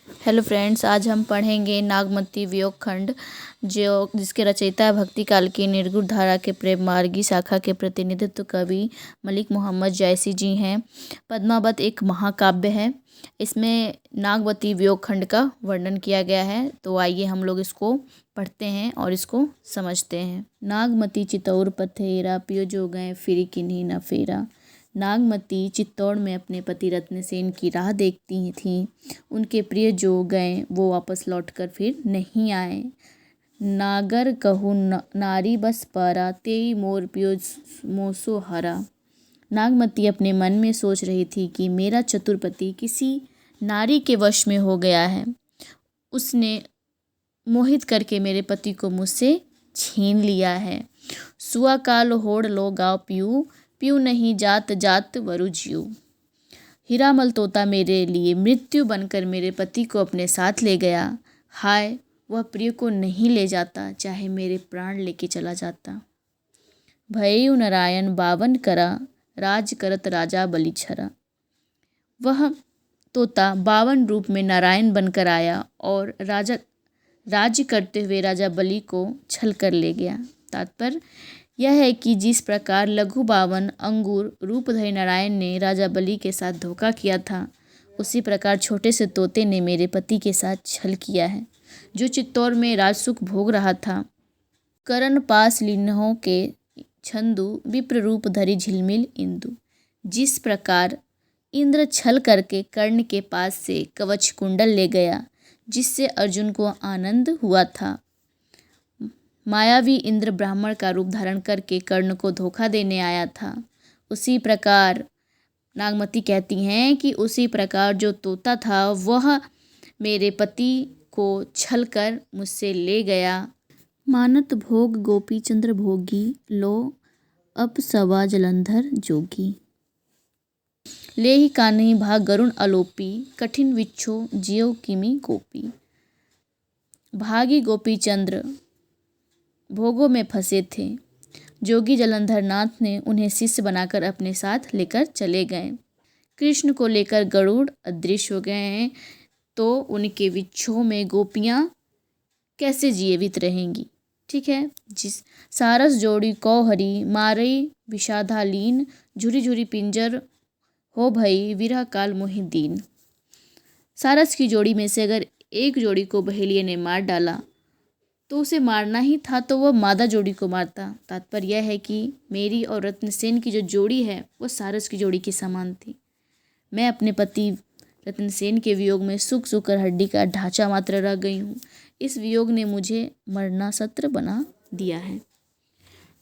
Hello friends, आज हम पढ़ेंगे नागमती वियोग खंड जिसके रचयिता भक्ति काल की निर्गुण धारा के प्रेम मार्गी शाखा के प्रतिनिधित्व कवि मलिक मोहम्मद जैसी जी हैं। पद्मावत एक महाकाव्य है। इसमें नागवती वियोग खंड का वर्णन किया गया है। तो आइए हम लोग इसको पढ़ते हैं और इसको समझते हैं। नागमती चितौर पथेरा पियो जो गए फिर किन्हीं न फेरा। नागमती चित्तौड़ में अपने पति रत्नसेन की राह देखती थीं। उनके प्रिय जो गए वो वापस लौटकर फिर नहीं आए। नागर कहूँ नारी बस पारा तेई मोर पियो मोसो हरा। नागमती अपने मन में सोच रही थी कि मेरा चतुर पति किसी नारी के वश में हो गया है। उसने मोहित करके मेरे पति को मुझसे छीन लिया है। सुआ काल होड़ लो गाँव पियू पियू नहीं जात जात वरु जियू। हीरामल तोता मेरे लिए मृत्यु बनकर मेरे पति को अपने साथ ले गया। हाय, वह प्रिय को नहीं ले जाता, चाहे मेरे प्राण लेके चला जाता। भयउ नारायण बावन करा राज करत राजा बलि छरा। वह तोता 52 रूप में नारायण बनकर आया और राज्य करते हुए राजा बलि को छल कर ले गया। तात्पर्य यह है कि जिस प्रकार लघु 52 अंगूर रूपधरी नारायण ने राजा बलि के साथ धोखा किया था, उसी प्रकार छोटे से तोते ने मेरे पति के साथ छल किया है, जो चित्तौड़ में राजसुख भोग रहा था। करण पास लीन्हों के छंदु विप्र रूप धरी झिलमिल इंदु। जिस प्रकार इंद्र छल करके कर्ण के पास से कवच कुंडल ले गया, जिससे अर्जुन को आनंद हुआ था। मायावी इंद्र ब्राह्मण का रूप धारण करके कर्ण को धोखा देने आया था। उसी प्रकार नागमती कहती हैं कि उसी प्रकार जो तोता था वह मेरे पति को छल कर मुझसे ले गया। मानत भोग गोपी चंद्र भोगी लो अपसवा जलंधर जोगी। ले ही कान्ही भा गरुण अलोपी कठिन विच्छो जियो किमी गोपी। भागी गोपी चंद्र भोगों में फंसे थे। जोगी जलंधर नाथ ने उन्हें शिष्य बनाकर अपने साथ लेकर चले गए। कृष्ण को लेकर गरुड़ अदृश्य हो गए हैं, तो उनके विच्छोह में गोपियाँ कैसे जीवित रहेंगी। ठीक है। जिस सारस जोड़ी कौहरी मारई विषाधालीन झुरी झुरी पिंजर हो भई विरह काल मोहि दीन। सारस की जोड़ी में से अगर एक जोड़ी को बहेलिये ने मार डाला तो उसे मारना ही था, तो वह मादा जोड़ी को मारता। तात्पर्य यह है कि मेरी और रत्नसेन की जो जोड़ी है वो सारस की जोड़ी के समान थी। मैं अपने पति रत्नसेन के वियोग में सूख सूख कर हड्डी का ढांचा मात्र रह गई हूँ। इस वियोग ने मुझे मरणासत्र बना दिया है।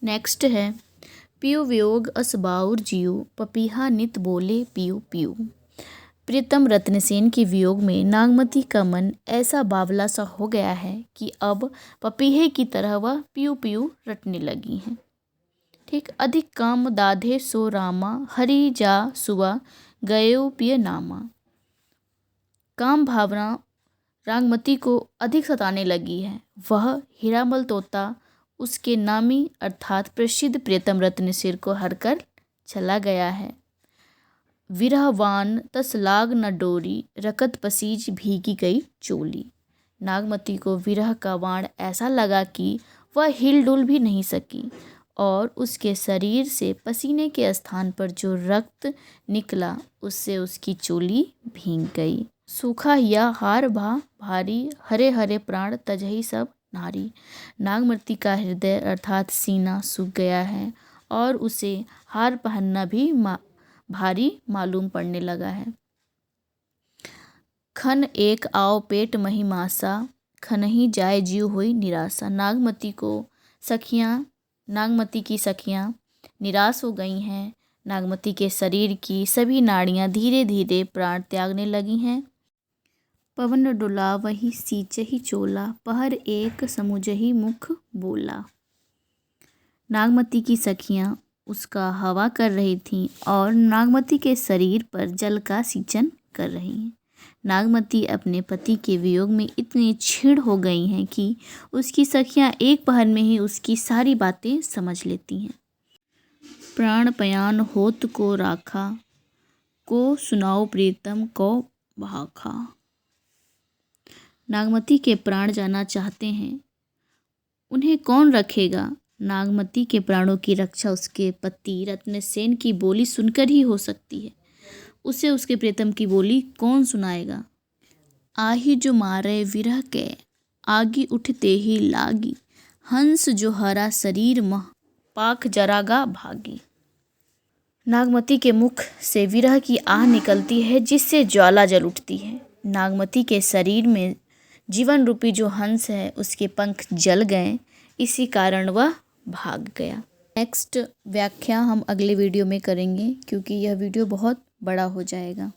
नेक्स्ट है पियू वियोग असबाउर जियो पपीहा नित बोले पियू पियू। प्रीतम रत्नसेन के वियोग में नागमती का मन ऐसा बावला सा हो गया है कि अब पपीहे की तरह वह पियू पियू रटने लगी हैं। ठीक। अधिक काम दाधे सो रामा हरि जा सुआ गयो पिय नामा। काम भावना नागमती को अधिक सताने लगी है। वह हीरामल तोता उसके नामी अर्थात प्रसिद्ध प्रीतम रत्नसेन को हरकर चला गया है। विरहवान तस लाग न डोरी रकत पसीज भीगी गई चोली। नागमती को विरह का वाण ऐसा लगा कि वह हिल डुल भी नहीं सकी और उसके शरीर से पसीने के स्थान पर जो रक्त निकला उससे उसकी चोली भीग गई। सूखा या हार भा भारी हरे हरे प्राण तजही सब नारी। नागमती का हृदय अर्थात सीना सूख गया है और उसे हार पहनना भी भारी मालूम पड़ने लगा है। खन एक आओ पेट मही मासा खन ही जाए जीव हुई निराशा। नागमती की सखियाँ निराश हो गई हैं। नागमती के शरीर की सभी नाड़ियाँ धीरे धीरे प्राण त्यागने लगी हैं। पवन डुला वही सींचही चोला पहर एक समुझही मुख बोला। नागमती की सखियाँ उसका हवा कर रही थीं और नागमती के शरीर पर जल का सिंचन कर रही हैं। नागमती अपने पति के वियोग में इतनी क्षीण हो गई हैं कि उसकी सखियाँ एक पहर में ही उसकी सारी बातें समझ लेती हैं। प्राण पयान होत को राखा को सुनाओ प्रीतम को भाखा। नागमती के प्राण जाना चाहते हैं, उन्हें कौन रखेगा? नागमती के प्राणों की रक्षा उसके पति रत्नसेन की बोली सुनकर ही हो सकती है। उसे उसके प्रीतम की बोली कौन सुनाएगा? आही जो मारे विरह के, आगी उठते ही लागी, हंस जो हरा शरीर मह, पाख जरागा भागी। नागमती के मुख से विरह की आह निकलती है जिससे ज्वाला जल उठती है। नागमती के शरीर में जीवन रूपी जो हंस है उसके पंख जल गए, इसी कारण वह भाग गया। नेक्स्ट व्याख्या हम अगले वीडियो में करेंगे क्योंकि यह वीडियो बहुत बड़ा हो जाएगा।